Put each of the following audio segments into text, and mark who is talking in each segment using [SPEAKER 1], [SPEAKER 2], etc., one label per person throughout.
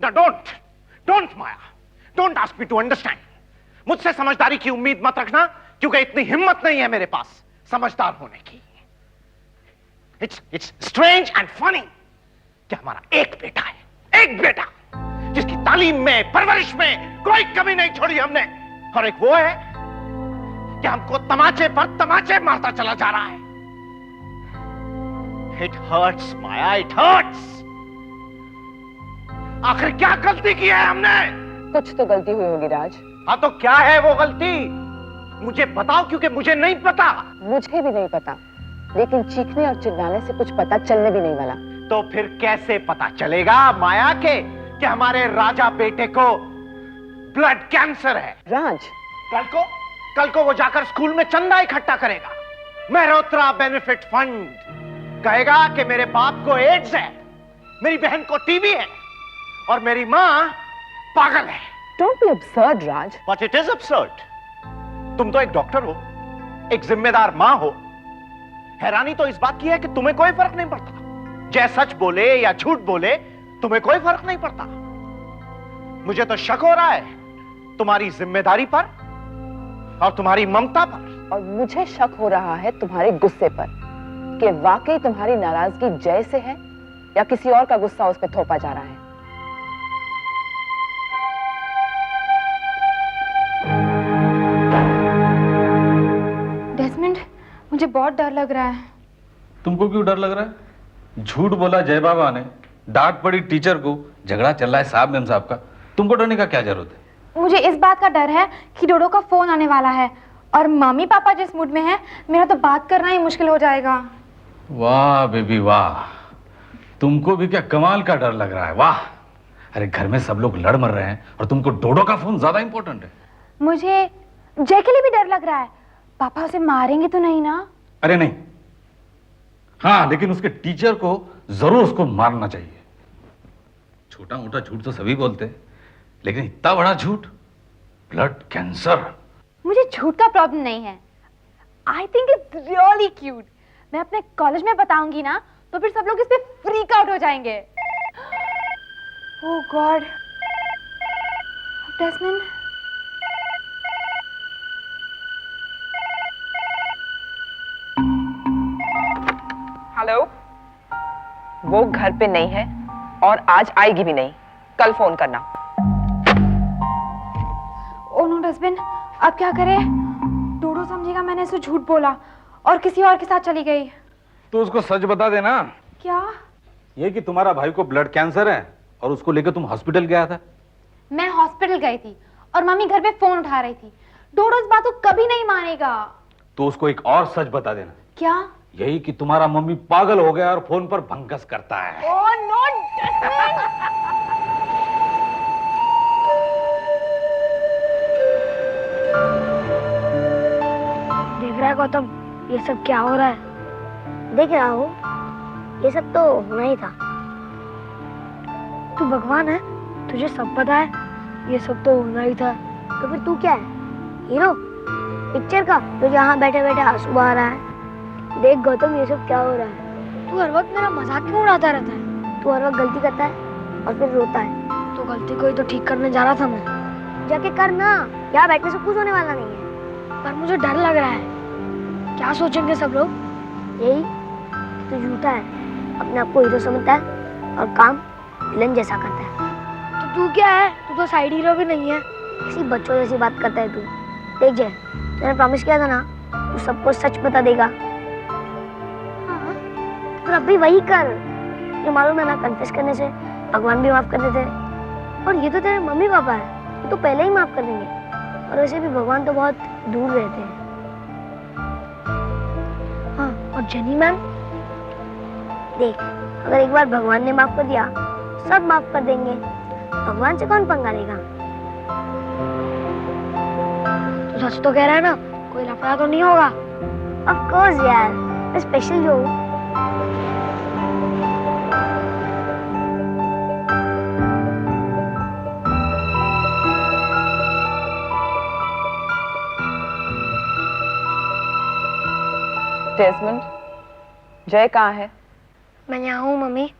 [SPEAKER 1] Now don't Maya, don't ask me to understand. मुझसे समझदारी की उम्मीद मत रखना, क्योंकि इतनी हिम्मत नहीं है मेरे पास समझदार होने की। It's strange and funny कि हमारा एक बेटा जिसकी तालीम में, परवरिश में कोई कमी नहीं छोड़ी हमने, और एक वो है कि हमको तमाचे पर तमाचे मारता चला जा रहा है। It hurts Maya, it hurts। आखिर क्या गलती की है हमने?
[SPEAKER 2] कुछ तो गलती हुई होगी राज।
[SPEAKER 1] हाँ तो क्या है वो गलती? मुझे बताओ, क्योंकि मुझे नहीं पता।
[SPEAKER 2] मुझे भी नहीं पता, लेकिन चीखने और चिल्लाने से कुछ पता चलने भी नहीं वाला।
[SPEAKER 1] तो फिर कैसे पता चलेगा माया के कि हमारे राजा बेटे को ब्लड कैंसर है?
[SPEAKER 2] राज,
[SPEAKER 1] कल को वो जाकर स्कूल में चंदा इकट्ठा करेगा, मेहरोत्रा बेनिफिट फंड, कहेगा कि मेरे बाप को एड्स है, मेरी बहन को टीबी है और मेरी मां पागल है।
[SPEAKER 2] Don't be absurd, Raj.
[SPEAKER 1] But it is absurd। तुम तो एक डॉक्टर हो, एक जिम्मेदार मां हो। हैरानी तो इस बात की है कि तुम्हें कोई फर्क नहीं पड़ता। जय सच बोले या झूठ बोले, तुम्हें कोई फर्क नहीं पड़ता। मुझे तो शक हो रहा है तुम्हारी जिम्मेदारी पर और तुम्हारी ममता पर।
[SPEAKER 2] और मुझे शक हो रहा है तुम्हारे गुस्से पर, कि वाकई तुम्हारी नाराजगी जय से है या किसी और का गुस्सा उस पर थोपा जा रहा है।
[SPEAKER 3] डेस्मंड, मुझे बहुत डर लग रहा है।
[SPEAKER 4] तुमको क्यों डर लग रहा है? झूठ बोला जय बाबा ने, डांट पड़ी टीचर को, झगड़ा चल रहा है साहब मैम साहब का, तुमको डरने का क्या जरूरत है?
[SPEAKER 3] मुझे इस बात का डर है कि डोडो का फोन आने वाला है, और मम्मी पापा जिस मूड में है, मेरा तो बात करना ही मुश्किल हो जाएगा।
[SPEAKER 4] वाह बेबी वाह, तुमको भी क्या कमाल का डर लग रहा है। वाह, अरे घर में सब लोग लड़ मर रहे हैं और तुमको डोडो का फोन ज्यादा इंपॉर्टेंट है।
[SPEAKER 3] मुझे जय के लिए भी डर लग रहा है। पापा उसे मारेंगे तो नहीं ना?
[SPEAKER 4] अरे नहीं, हाँ लेकिन उसके टीचर को जरूर उसको मारना चाहिए। छोटा मोटा झूठ तो सभी बोलते हैं, लेकिन इतना बड़ा झूठ, ब्लड कैंसर।
[SPEAKER 3] मुझे झूठ का प्रॉब्लम नहीं है। I think it's really cute. मैं अपने कॉलेज में बताऊंगी ना, तो फिर सब लोग इस पे फ्रीक आउट हो जाएंगे। ओह गॉड, डेस्मंड।
[SPEAKER 2] हेलो, वो घर पे नहीं है और आज आएगी भी नहीं, कल फोन करना।
[SPEAKER 3] ओह नो डेस्मंड, अब क्या करें? डोडो समझेगा मैंने इसे झूठ बोला और किसी और के साथ चली गई।
[SPEAKER 4] तो उसको सच बता देना।
[SPEAKER 3] क्या?
[SPEAKER 4] ये कि तुम्हारा भाई को ब्लड कैंसर है और उसको लेकर तुम हॉस्पिटल गया था।
[SPEAKER 3] मैं हॉस्पिटल गई थी और मम्मी घर पे फोन उठा रही थी। डोडो इस बात को कभी नहीं मानेगा।
[SPEAKER 4] तो उसको एक और सच बता देना।
[SPEAKER 3] क्या?
[SPEAKER 4] यही कि तुम्हारा मम्मी पागल हो गया और फोन पर भंकस करता है।
[SPEAKER 3] ओह नो,
[SPEAKER 5] देख रहा है गौतम, ये सब क्या हो रहा है? देख रहा हूँ, ये सब तो होना ही था। तू भगवान है, तुझे सब पता है, ये सब तो होना ही था। तो फिर तू क्या है? हीरो पिक्चर का, जो यहाँ बैठे बैठे आंसू बहा रहा है। देख गौतम, ये सब क्या हो रहा है? तू हर वक्त मेरा मजाक क्यों उड़ाता रहता है? तू हर वक्त गलती करता है और फिर रोता है। तो गलती को ही तो ठीक करने जा रहा था मैं। जाके कर ना, यहाँ बैठने से कुछ होने वाला नहीं है। पर मुझे डर लग रहा है, क्या सोचेंगे सब लोग? यही तो झूठा है, अपने आप को हीरो समझता है और काम विलन जैसा करता है। तो तू क्या है? तू तो साइड हीरो भी नहीं है। किसी बच्चों जैसी बात करता है तू। देख जय, तूने प्रॉमिस किया था ना, तू सबको सच बता देगा। हाँ, तो अब भी वही कर। ये मालूम है ना, कन्फेस करने से भगवान भी माफ कर देते हैं। और ये तो तेरे मम्मी पापा है, ये तो पहले ही माफ कर देंगे। और वैसे भी भगवान तो बहुत दूर रहते हैं। हाँ, और जेनी मैम, देख अगर एक बार भगवान ने माफ कर दिया, सब माफ कर देंगे। भगवान से कौन पंगा लेगा? तू सच तो कह रहा है ना, कोई लफड़ा तो नहीं होगा? ऑफ कोर्स यार, मैं स्पेशल जो हूँ।
[SPEAKER 2] डेस्मंड, जय कहाँ है?
[SPEAKER 5] मैं यहाँ हूँ मम्मी।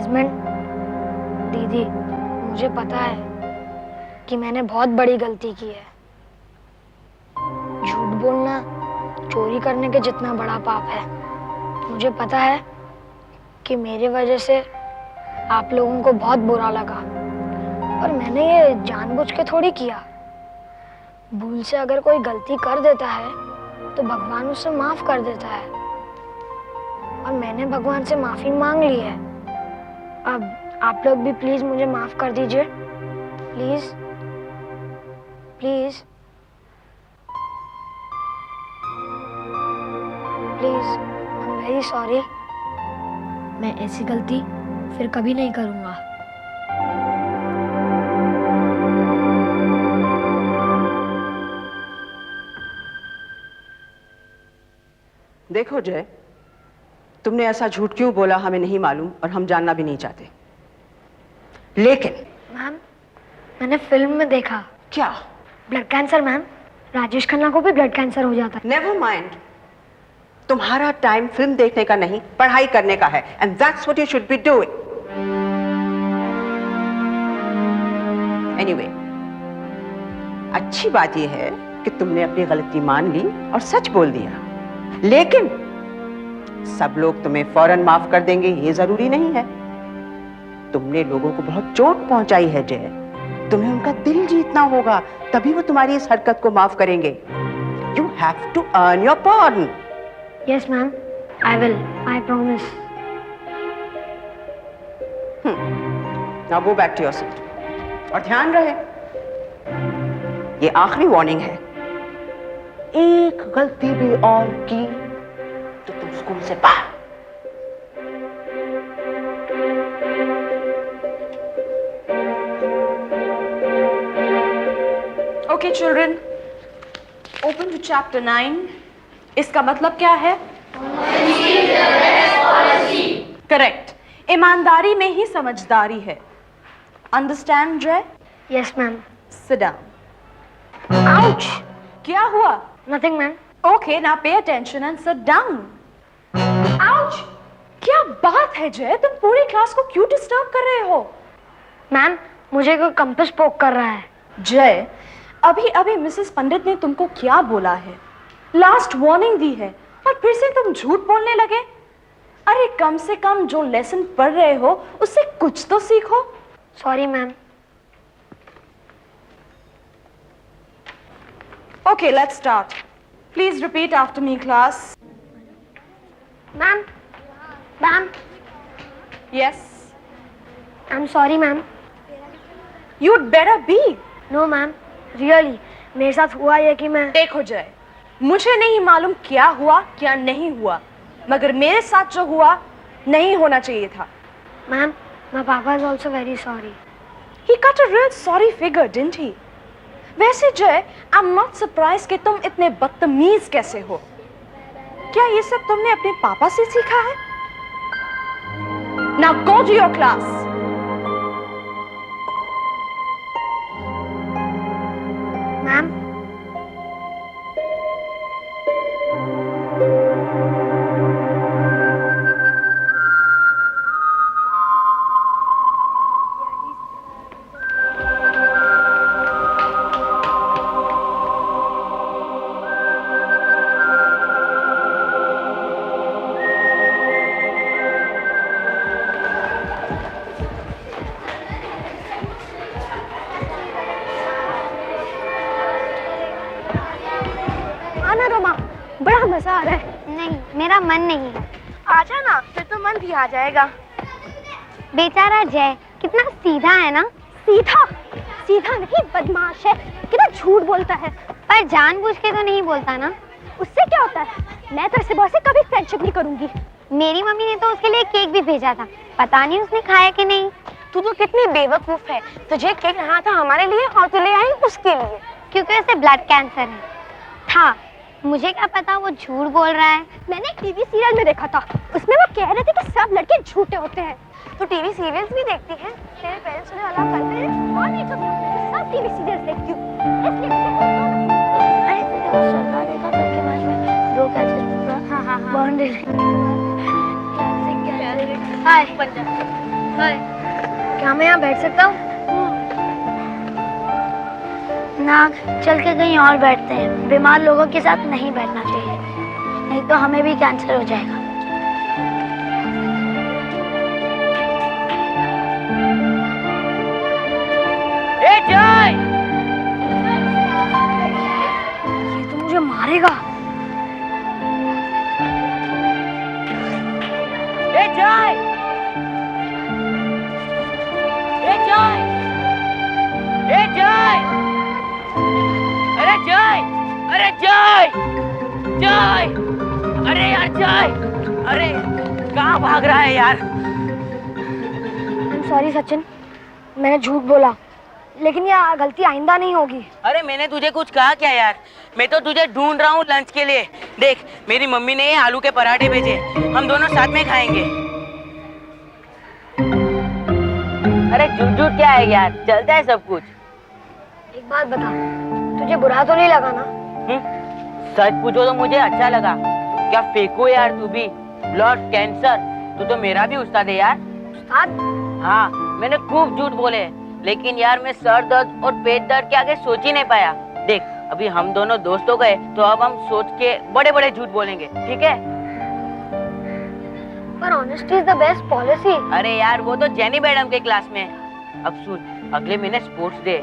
[SPEAKER 5] डेज़मंड, दीदी, मुझे पता है कि मैंने बहुत बड़ी गलती की है। झूठ बोलना चोरी करने के जितना बड़ा पाप है। मुझे पता है कि मेरी वजह से आप लोगों को बहुत बुरा लगा, पर मैंने ये जानबूझ के थोड़ी किया। भूल से अगर कोई गलती कर देता है तो भगवान उसे माफ कर देता है, और मैंने भगवान से माफी मांग ली है। अब आप लोग भी प्लीज मुझे माफ कर दीजिए, please please please. I am very sorry. मैं ऐसी गलती फिर कभी नहीं करूंगा।
[SPEAKER 6] देखो जय, तुमने ऐसा झूठ क्यों बोला हमें नहीं मालूम और हम जानना भी नहीं चाहते, लेकिन
[SPEAKER 5] मैम, मैंने फिल्म में देखा।
[SPEAKER 6] क्या?
[SPEAKER 5] Blood cancer ma'am, Rajesh Khanna को भी ब्लड कैंसर हो जाता है।
[SPEAKER 6] नेवर माइंड, तुम्हारा टाइम फिल्म देखने का नहीं पढ़ाई करने का है, and that's what you should be doing. Anyway, अच्छी बात यह है कि तुमने अपनी गलती मान ली और सच बोल दिया, लेकिन सब लोग तुम्हें फौरन माफ कर देंगे ये जरूरी नहीं है। तुमने लोगों को बहुत चोट पहुंचाई है जय, तुम्हें उनका दिल जीतना होगा, तभी वो तुम्हारी इस हरकत को माफ करेंगे। You have to earn your pardon.
[SPEAKER 5] Yes ma'am, I will, I promise.
[SPEAKER 6] Now go back to your seat, और ध्यान रहे ये आखिरी वार्निंग है। एक गलती भी और की तो तुम स्कूल से बाहर।
[SPEAKER 7] Okay, children, open to chapter 9. इसका मतलब क्या है? करेक्ट, ईमानदारी में ही समझदारी है। अंडरस्टैंड जय?
[SPEAKER 5] Yes ma'am.
[SPEAKER 7] Sit down. Ouch! क्या हुआ?
[SPEAKER 5] Nothing ma'am.
[SPEAKER 7] Okay, now pay attention and sit down. Ouch! क्या बात है जय, तुम पूरी क्लास को क्यों डिस्टर्ब कर रहे हो?
[SPEAKER 5] मैम, मुझे कोई कंपास पोक कर रहा है।
[SPEAKER 7] जय, अभी अभी मिसेस पंडित ने तुमको क्या बोला है? लास्ट वार्निंग दी है और फिर से तुम झूठ बोलने लगे। अरे कम से कम जो लेसन पढ़ रहे हो उससे कुछ तो सीखो।
[SPEAKER 5] Sorry ma'am.
[SPEAKER 7] Okay, let's start. Please repeat after me, class.
[SPEAKER 5] Ma'am, ma'am,
[SPEAKER 7] Yes.
[SPEAKER 5] I'm sorry ma'am.
[SPEAKER 7] You'd better be.
[SPEAKER 5] No ma'am, really मेरे साथ हुआ ये कि मैं।
[SPEAKER 7] देखो जय, मुझे नहीं मालूम क्या हुआ क्या नहीं हुआ, मगर मेरे साथ जो हुआ नहीं होना चाहिए था।
[SPEAKER 5] Ma'am, my papa is also very sorry.
[SPEAKER 7] He cut a real sorry figure, didn't he? वैसे जय, I'm not surprised कि तुम इतने बदतमीज कैसे हो। क्या ये सब तुमने अपने पापा से सीखा है? Now go to your class.
[SPEAKER 5] Ma'am, आना रोमा, बड़ा मजा आ रहा है।
[SPEAKER 8] नहीं, मेरा मन नहीं है।
[SPEAKER 5] आजा ना, फिर तो मन भी आ जाएगा।
[SPEAKER 8] बेचारा जय कितना सीधा है ना।
[SPEAKER 5] सीधा? सीधा नहीं, बदमाश है, कितना झूठ बोलता है।
[SPEAKER 8] पर जानबूझ के तो नहीं बोलता ना।
[SPEAKER 5] उससे क्या होता है? मैं तो इससे बॉय से कभी फ्रेंडशिप नहीं करूंगी।
[SPEAKER 8] मेरी मम्मी ने तो उसके लिए केक भी भेजा था, पता नहीं उसने खाया कि नहीं।
[SPEAKER 5] तू तो कितनी बेवकूफ है, तुझे केक लाना था हमारे लिए और तू ले आई उसके लिए।
[SPEAKER 8] क्योंकि उसे ब्लड कैंसर है। था, मुझे क्या पता वो झूठ बोल रहा है।
[SPEAKER 5] मैंने एक टीवी सीरियल में देखा था, उसमें वो कह रहे थे कि सब लड़के झूठे होते हैं। तो टीवी सीरियल्स भी देखती है? तेरे पेरेंट्स उन्हें अलाउ करते हैं? और नहीं तो सब टीवी सीरियल्स देखती हूँ, इसलिए अरे तूने सरकार देखा कल के मैच में दो कैचेस पूरा। हाँ, बाउंड्री। हाय पंजाब। हाय, क्या मैं यहाँ बैठ सकता हूँ? ना, चल के कहीं और बैठते हैं। बीमार लोगों के साथ नहीं बैठना चाहिए, नहीं तो हमें भी कैंसर हो जाएगा।
[SPEAKER 9] ए जय,
[SPEAKER 5] ये तो मुझे मारेगा।
[SPEAKER 9] ए जय, ए जय, ए जय, अरे जय, अरे जय, जय, अरे यार जय, अरे कहाँ भाग रहा है यार?
[SPEAKER 5] सॉरी सचिन, मैंने झूठ बोला, लेकिन ये गलती आइंदा नहीं होगी।
[SPEAKER 9] अरे मैंने तुझे कुछ कहा क्या यार? मैं तो तुझे ढूंढ रहा हूँ लंच के लिए। देख, मेरी मम्मी ने आलू के पराठे भेजे, हम दोनों साथ में खाएंगे। अरे झूठ झूठ क्या है यार, चलता है सब कुछ।
[SPEAKER 5] एक बात बता, तुझे बुरा तो नहीं लगा ना?
[SPEAKER 9] सच पूछो तो मुझे अच्छा लगा। क्या फेंको यार तू भी, ब्लड कैंसर, तू तो मेरा भी उस्ताद है यार।
[SPEAKER 5] उस्ताद?
[SPEAKER 9] हाँ, मैंने खूब झूठ बोले, लेकिन यार मैं सर दर्द और पेट दर्द के आगे सोच ही नहीं पाया। देख, अभी हम दोनों दोस्त हो गए, तो अब हम सोच के बड़े बड़े झूठ बोलेंगे, ठीक है?
[SPEAKER 5] पर honesty is the best policy.
[SPEAKER 9] अरे यार, वो तो जेनी मैडम के क्लास में है। अब सुन, अगले महीने स्पोर्ट्स डे,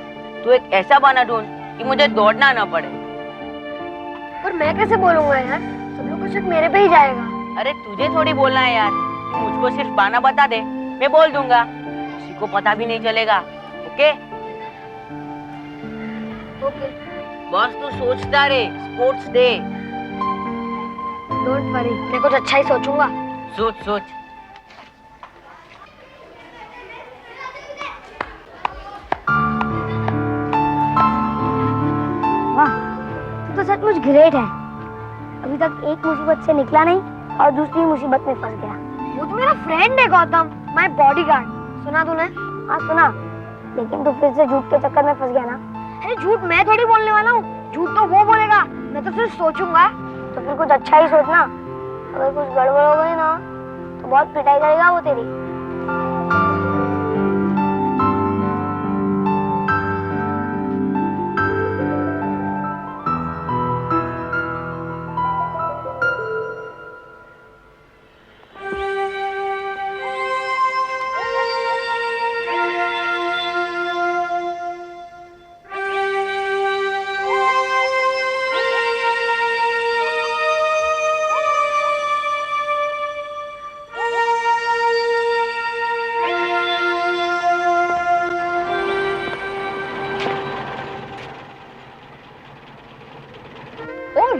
[SPEAKER 9] तू एक ऐसा बहाना ढूंढ कि मुझे दौड़ना न पड़े।
[SPEAKER 5] पर मैं कैसे बोलूंगा यार, सब लोग का शक मेरे पे ही जाएगा।
[SPEAKER 9] अरे तुझे थोड़ी बोलना है यार, तू मुझको सिर्फ बहाना बता दे, मैं बोल दूंगा, किसी को पता भी नहीं चलेगा। ओके?
[SPEAKER 5] ओके।
[SPEAKER 9] बस तू सोचता रहे, स्पोर्ट्स डे।
[SPEAKER 5] डोंट वरी, मैं कुछ अच्छा ही सोचूंगा।
[SPEAKER 9] सोच सोच।
[SPEAKER 5] वाह, तू तो सचमुच ग्रेट है। अभी तक एक मुसीबत से निकला नहीं और दूसरी मुसीबत में फंस गया। वो तो मेरा फ्रेंड है गौतम, माय बॉडीगार्ड। सुना तूने? हाँ सुना, लेकिन तू फिर से झूठ के चक्कर में फंस गया ना। अरे झूठ मैं थोड़ी बोलने वाला हूँ, झूठ तो वो बोलेगा, मैं तो सिर्फ सोचूंगा। तो फिर कुछ अच्छा ही सोचना, अगर कुछ गड़बड़ हो गई ना तो बहुत पिटाई करेगा वो तेरी।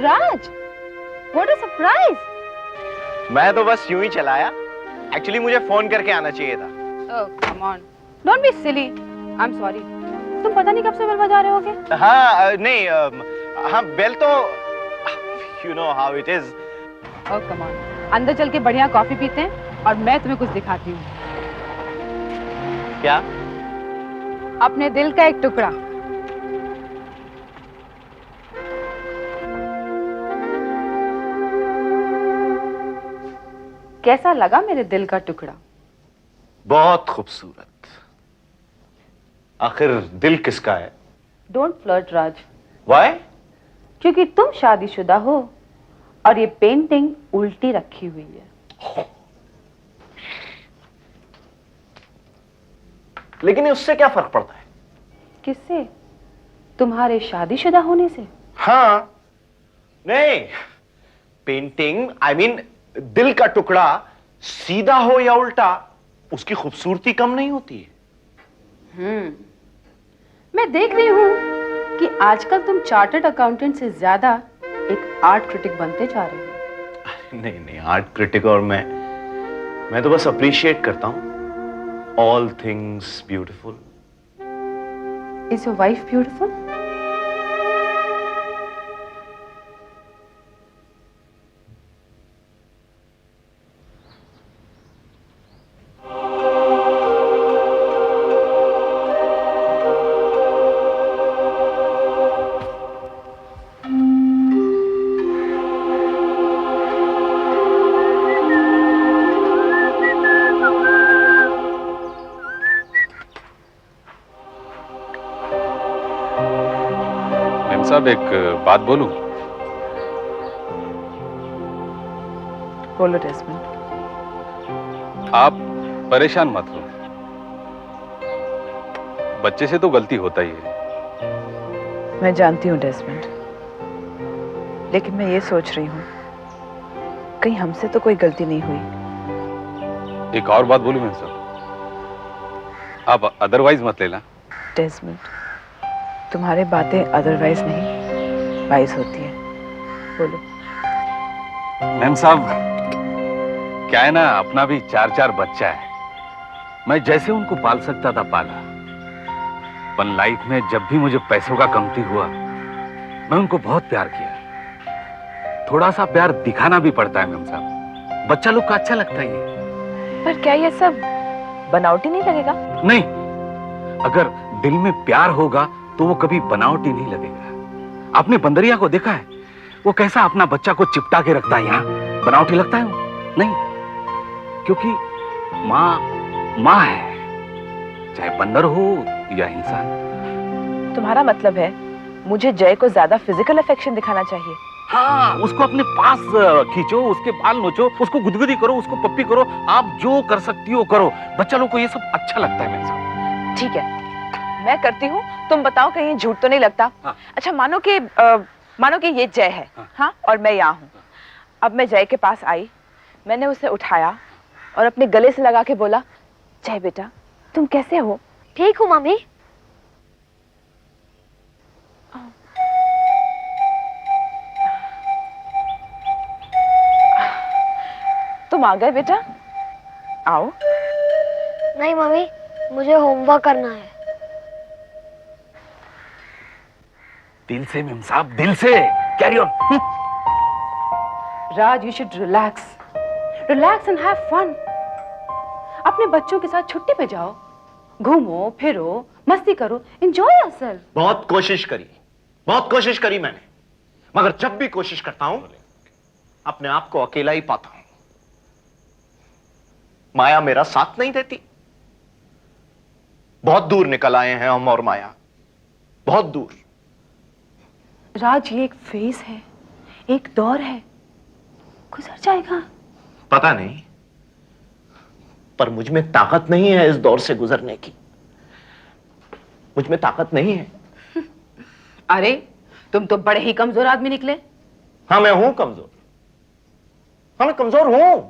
[SPEAKER 2] राज, what a surprise!
[SPEAKER 1] मैं तो बस यूं ही चलाया। एक्चुअली मुझे फोन करके आना चाहिए था।
[SPEAKER 2] Oh, come on. Don't be silly. I'm sorry. तुम पता नहीं कब से बेल बजा रहे होगे?
[SPEAKER 1] हाँ नहीं, हाँ बेल तो you know how it is.
[SPEAKER 2] Oh, come on. अंदर चल के बढ़िया कॉफी पीते हैं और मैं तुम्हें कुछ दिखाती हूँ।
[SPEAKER 1] क्या?
[SPEAKER 2] अपने दिल का एक टुकड़ा। कैसा लगा मेरे दिल का टुकड़ा?
[SPEAKER 1] बहुत खूबसूरत। आखिर दिल किसका है?
[SPEAKER 2] Don't flirt Raj.
[SPEAKER 1] Why?
[SPEAKER 2] क्योंकि तुम शादीशुदा हो और ये पेंटिंग उल्टी रखी हुई है।
[SPEAKER 1] लेकिन उससे क्या फर्क पड़ता है?
[SPEAKER 2] किससे? तुम्हारे शादीशुदा होने से?
[SPEAKER 1] हाँ नहीं, पेंटिंग आई मीन दिल का टुकड़ा सीधा हो या उल्टा, उसकी खूबसूरती कम नहीं होती है।
[SPEAKER 2] मैं देख रही हूँ कि आजकल तुम चार्टर्ड अकाउंटेंट से ज्यादा एक आर्ट क्रिटिक बनते जा रहे हो।
[SPEAKER 1] नहीं नहीं, आर्ट क्रिटिक और मैं तो बस अप्रिशिएट करता हूं। All things beautiful.
[SPEAKER 2] Is your wife beautiful?
[SPEAKER 4] Ma'am साहब एक बात बोलूं?
[SPEAKER 10] बोलो डेस्मंड।
[SPEAKER 4] आप परेशान मत हो, बच्चे से तो गलती होता ही है।
[SPEAKER 10] मैं जानती हूँ डेस्मंड, लेकिन मैं ये सोच रही हूँ कहीं हमसे तो कोई गलती नहीं हुई।
[SPEAKER 4] एक और बात बोलूं मैम साहब, आप अदरवाइज मत लेना।
[SPEAKER 10] डेस्मंड, तुम्हारे बातें अदरवाइज नहीं वाइज होती है। बोलो।
[SPEAKER 4] मैम साहब क्या है ना, अपना भी 4-4 बच्चा है, मैं जैसे उनको पाल सकता था पाला, पर लाइफ में जब भी मुझे पैसों का कमती हुआ मैं उनको बहुत प्यार किया। थोड़ा सा प्यार दिखाना भी पड़ता है मैम साहब, बच्चा लोग का अच्छा लगता ही है।
[SPEAKER 10] पर क्या ये सब बनावटी नहीं लगेगा?
[SPEAKER 4] नहीं, अगर दिल में प्यार होगा तो वो कभी बनावटी नहीं लगेगा। आपने बंदरिया को देखा है, वो कैसा अपना बच्चा को चिपटा के रखता है, यहाँ बनावटी लगता है वो? नहीं, क्योंकि माँ माँ है, चाहे बंदर हो या इंसान।
[SPEAKER 10] तुम्हारा मतलब है मुझे जय को ज्यादा फिजिकल अफेक्शन दिखाना चाहिए?
[SPEAKER 4] हाँ, उसको अपने पास खींचो, उसके बाल नोचो, उसको गुदगुदी करो, उसको पप्पी करो, आप जो कर सकती हो करो। बच्चा लोग को ये सब अच्छा लगता है मेरे साथ।
[SPEAKER 10] ठीक है, मैं करती हूँ, तुम बताओ कहीं झूठ तो नहीं लगता?
[SPEAKER 4] हाँ।
[SPEAKER 10] अच्छा मानो कि ये जय है, हाँ, और मैं यहाँ हूँ। अब मैं जय के पास आई, मैंने उसे उठाया और अपने गले से लगा के बोला, जय बेटा तुम कैसे हो?
[SPEAKER 5] ठीक हूँ मम्मी।
[SPEAKER 10] तुम आ गए बेटा, आओ।
[SPEAKER 5] नहीं मम्मी, मुझे होमवर्क करना है।
[SPEAKER 4] दिल से मैम साहब, दिल से। Carry on.
[SPEAKER 2] Raj, you should relax, relax and have fun. अपने बच्चों के साथ छुट्टी पे जाओ, घूमो फिरो, मस्ती करो, एंजॉय योरसेल्फ।
[SPEAKER 1] बहुत कोशिश करी मैंने, मगर जब भी कोशिश करता हूं अपने आप को अकेला ही पाता हूं। माया मेरा साथ नहीं देती। बहुत दूर निकल आए हैं हम और माया, बहुत दूर।
[SPEAKER 2] राज, ये एक फेज है, एक दौर है, गुजर जाएगा।
[SPEAKER 1] पता नहीं, पर मुझ में ताकत नहीं है इस दौर से गुजरने की। मुझ में ताकत नहीं है।
[SPEAKER 2] अरे तुम तो बड़े ही कमजोर आदमी निकले।
[SPEAKER 1] हाँ, मैं हूं कमजोर। हाँ, मैं कमजोर हूं।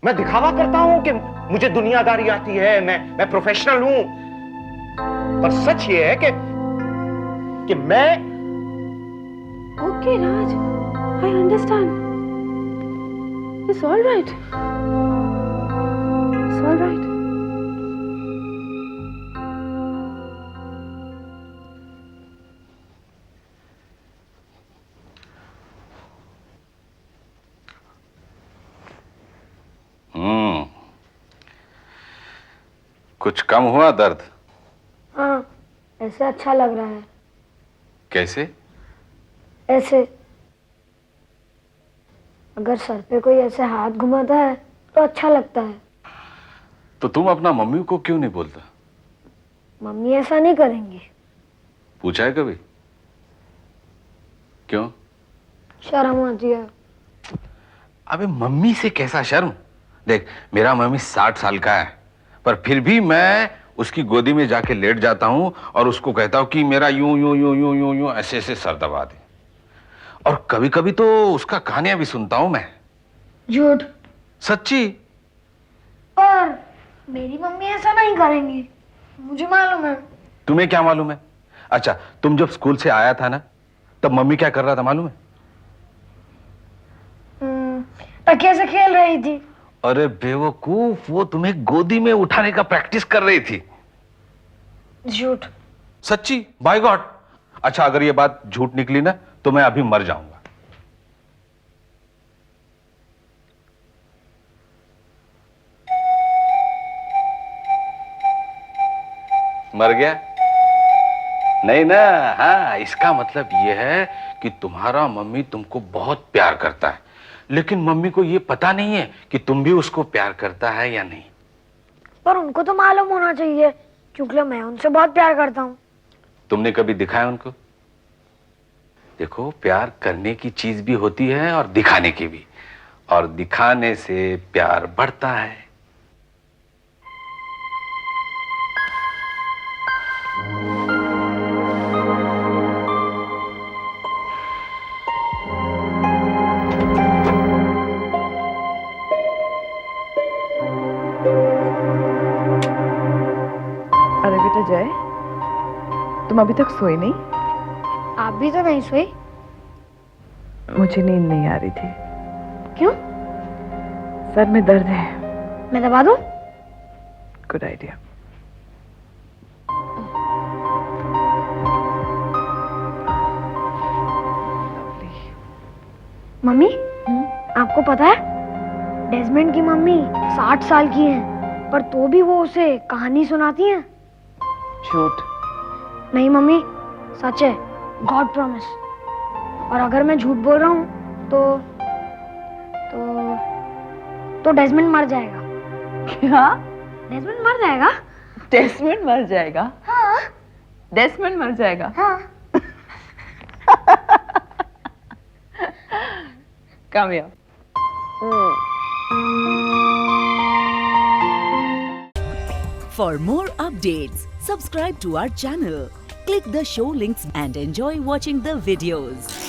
[SPEAKER 1] मैं दिखावा करता हूं कि मुझे दुनियादारी आती है, मैं प्रोफेशनल हूं, पर सच ये है कि मैं।
[SPEAKER 2] Okay Raj, I understand, it's all right, it's all right.
[SPEAKER 4] कुछ कम हुआ दर्द?
[SPEAKER 5] हाँ, ऐसे अच्छा लग रहा है।
[SPEAKER 4] कैसे?
[SPEAKER 5] ऐसे, अगर सर पे कोई ऐसे हाथ घुमाता है तो अच्छा लगता है।
[SPEAKER 4] तो तुम अपना मम्मी को क्यों नहीं बोलता?
[SPEAKER 5] मम्मी ऐसा नहीं करेंगी।
[SPEAKER 4] पूछा है कभी? क्यों?
[SPEAKER 5] शर्म आती है।
[SPEAKER 4] अबे मम्मी से कैसा शर्म? देख, मेरा मम्मी 60 साल का है, पर फिर भी मैं उसकी गोदी में जाके लेट जाता हूं और उसको कहता हूं कि मेरा यूं यूं यूं यूं यूं यूं ऐसे ऐसे सर दबा दे। और कभी कभी तो उसका कहानियां भी सुनता हूं मैं।
[SPEAKER 5] झूठ।
[SPEAKER 4] सच्ची।
[SPEAKER 5] पर मेरी मम्मी ऐसा नहीं करेंगी, मुझे मालूम है।
[SPEAKER 4] तुम्हें क्या मालूम है? अच्छा, तुम जब स्कूल से आया था ना, तब मम्मी क्या कर रहा था मालूम है?
[SPEAKER 5] तकिया से खेल रही थी।
[SPEAKER 4] अरे बेवकूफ, वो तुम्हें गोदी में उठाने का प्रैक्टिस कर रही थी।
[SPEAKER 5] झूठ।
[SPEAKER 4] सच्ची, बाय गॉड। अच्छा, अगर ये बात झूठ निकली ना तो मैं अभी मर जाऊंगा। मर गया? नहीं ना। हाँ, इसका मतलब यह है कि तुम्हारा मम्मी तुमको बहुत प्यार करता है, लेकिन मम्मी को यह पता नहीं है कि तुम भी उसको प्यार करता है या नहीं।
[SPEAKER 5] पर उनको तो मालूम होना चाहिए, क्योंकि मैं उनसे बहुत प्यार करता हूँ।
[SPEAKER 4] तुमने कभी दिखाया उनको? देखो, प्यार करने की चीज भी होती है और दिखाने की भी, और दिखाने से प्यार बढ़ता है।
[SPEAKER 10] अरे बेटा जय, तुम अभी तक सोई नहीं?
[SPEAKER 5] आप भी तो नहीं सोई?
[SPEAKER 10] मुझे नींद नहीं आ रही थी।
[SPEAKER 5] क्यों?
[SPEAKER 10] सर में दर्द है।
[SPEAKER 5] मैं दबा दूं?
[SPEAKER 10] Good idea.
[SPEAKER 5] मम्मी, आपको पता है डेजमंड की मम्मी 60 साल की हैं, पर तो भी वो उसे कहानी सुनाती हैं।
[SPEAKER 10] झूठ।
[SPEAKER 5] नहीं मम्मी, सच है, गॉड प्रॉमिस। और अगर मैं झूठ बोल रहा हूँ तो डेजमंड मर जाएगा।
[SPEAKER 10] क्या?
[SPEAKER 5] डेजमंड मर जाएगा?
[SPEAKER 10] डेस्मंड मर जाएगा?
[SPEAKER 5] हाँ।
[SPEAKER 10] डेस्मंड मर जाएगा?
[SPEAKER 5] हाँ।
[SPEAKER 10] Come here.
[SPEAKER 11] For more updates, subscribe to our channel, click the show links and enjoy watching the videos.